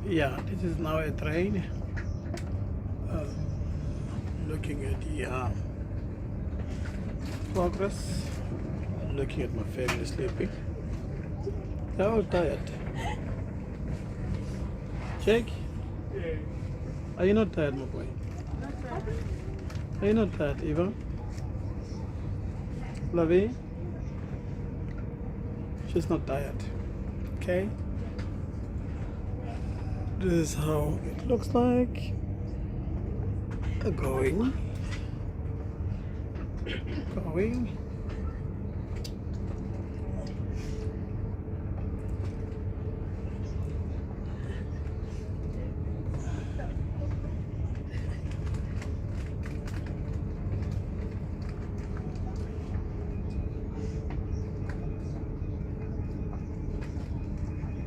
Yeah, this is now a train. Uh, Looking at the progress. Looking at my family sleeping. They're all tired. Jake, are you not tired, my boy? Are you not tired, Eva? Lovey? She's not tired. Okay? This is how it looks like. Going.